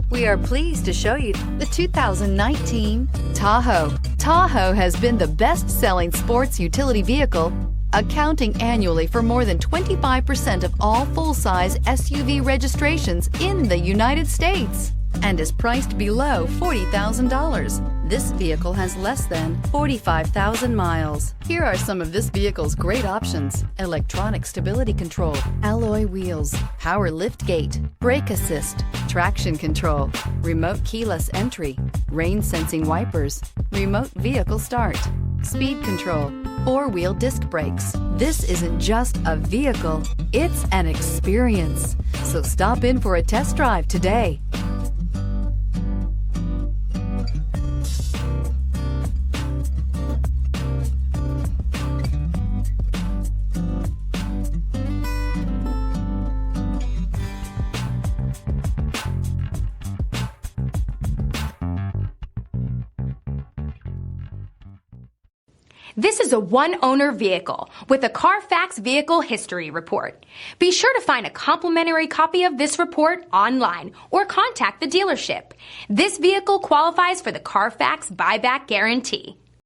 We are pleased to show you the 2019 Tahoe. Tahoe has been the best-selling sports utility vehicle, accounting annually for more than 25% of all full-size SUV registrations in the United States, and is priced below $40,000. This vehicle has less than 45,000 miles. Here are some of this vehicle's great options: electronic stability control, alloy wheels, power liftgate, brake assist, traction control, remote keyless entry, rain sensing wipers, remote vehicle start, speed control, four-wheel disc brakes. This isn't just a vehicle, it's an experience. So stop in for a test drive today. This is a one-owner vehicle with a Carfax Vehicle History Report. Be sure to find a complimentary copy of this report online or contact the dealership. This vehicle qualifies for the Carfax Buyback Guarantee.